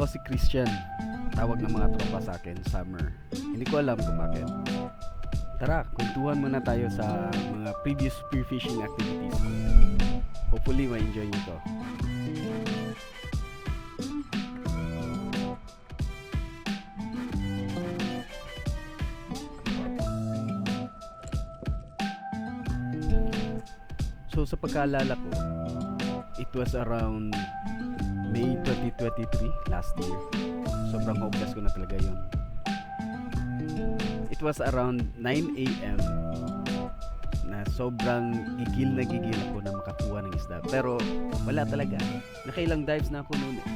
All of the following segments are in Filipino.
Ako si Christian. Tawag ng mga tropa sa akin, Summer. Hindi ko alam kung bakit. Tara, kwentuhan muna tayo sa mga previous spearfishing activities ko. Hopefully, ma-enjoy nyo to. So, sa pagkaalala ko, it was around May 2023, last year. Sobrang hopeless ko na talaga yun. It was around 9 a.m. na sobrang gigil ako na makakuha ng isda. Pero wala talaga. Nakailang dives na ako noon eh.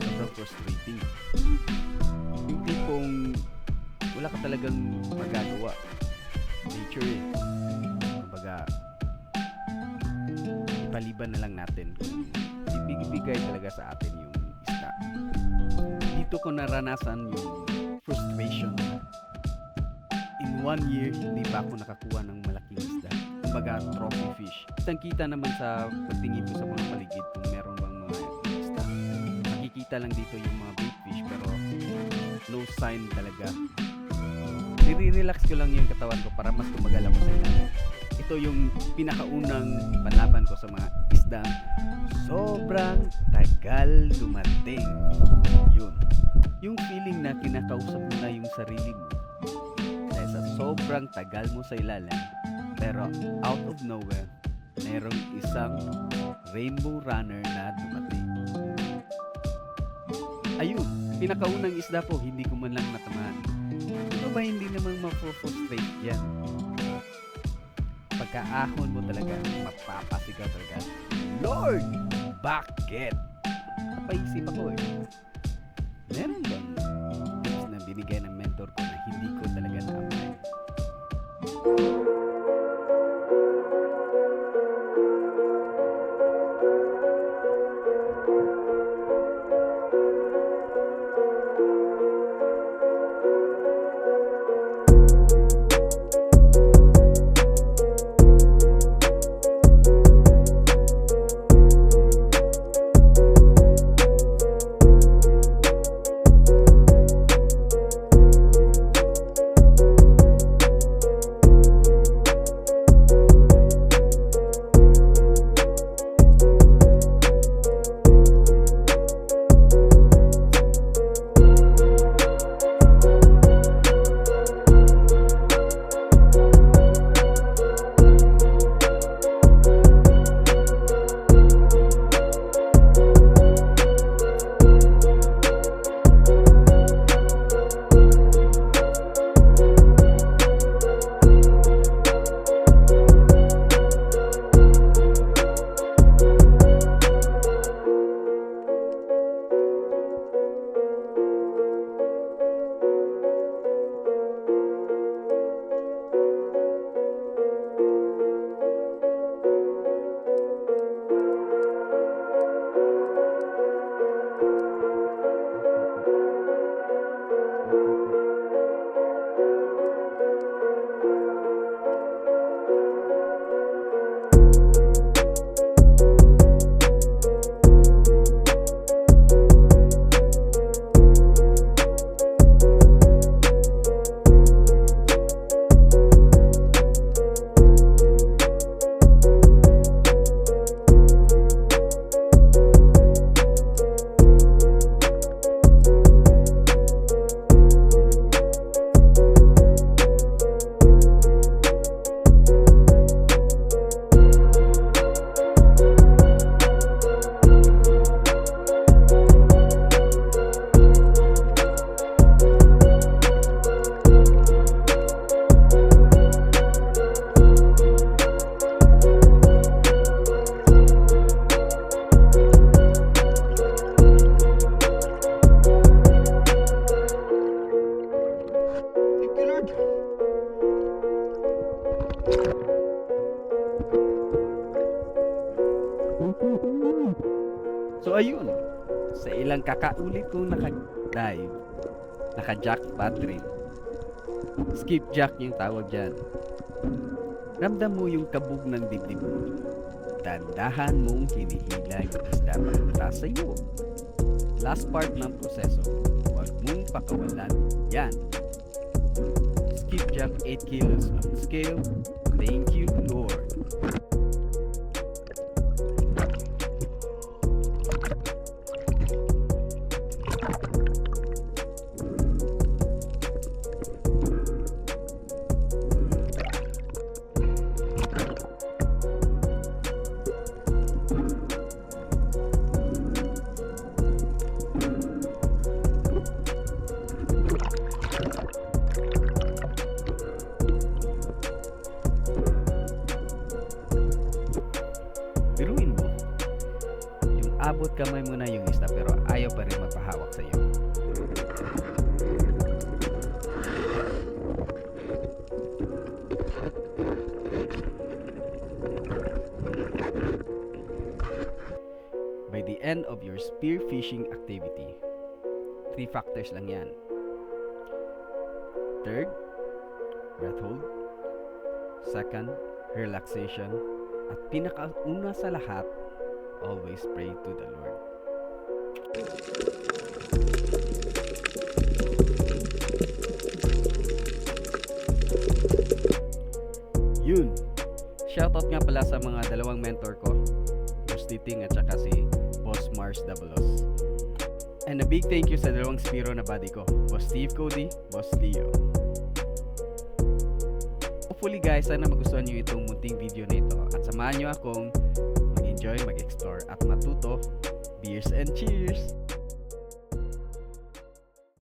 Sobrang frustrating. Yung tipong wala ka talagang magagawa. Nature eh. Kumbaga, ipaliban na lang natin kung ibigay talaga sa atin yung isda. Dito ko naranasan yung frustration. In 1 year, hindi pa ako nakakuha ng malaking isda. Kumbaga, trophy fish. Kitang-kita naman sa pagtingin ko sa mga paligid kung meron bang mga isda. Nakikita lang dito yung mga bait fish pero no sign talaga. Nire-relax ko lang yung katawan ko para mas tumagal ako sa ilalim. Ito yung pinakaunang panlaban ko sa mga isdang sobrang tagal dumating. Yun. Yung feeling na kinakausap mo na yung sarili mo dahil sa sobrang tagal mo sa ilalim, pero out of nowhere, merong isang rainbow runner na dumating. Ayun, pinakaunang isda ko, hindi ko man lang natamaan. Ito ba hindi naman mapofrustrate yan? Pagkaahon mo talaga, mapapasigaw talaga, Lord, bakit? Napaisip ako eh. Meron bang tips na binigay ng mentor ko na hindi ko talaga na-apply? So ayun, sa ilang kakaulit kong naka-dive, naka-jack pattern, skipjack yung tawag dyan. Ramdam mo yung kabog ng dibdib mo. Dandahan mong hinihila yung isda papunta sa iyo. last part ng proseso, huwag mong pakawalan yan. Skipjack 8 kilos on scale. Thank you, Lord. Biruin mo, yung abot kamay mo na yung isda pero ayaw pa rin magpahawak sa iyo. By the end of your spear fishing activity, 3 factors lang yan. Third, breath hold. Second, relaxation. At pinakauna sa lahat, always pray to the Lord. Yun! Shoutout nga pala sa mga dalawang mentor ko, Boss Titing at saka si Boss Mars Dabalos. And a big thank you sa dalawang Spiro na buddy ko, Boss Steve Cody, Boss Leo. Hopefully guys, sana magustuhan nyo itong munting video na ito at samahan nyo akong mag-enjoy, mag-explore at matuto. Beers and cheers!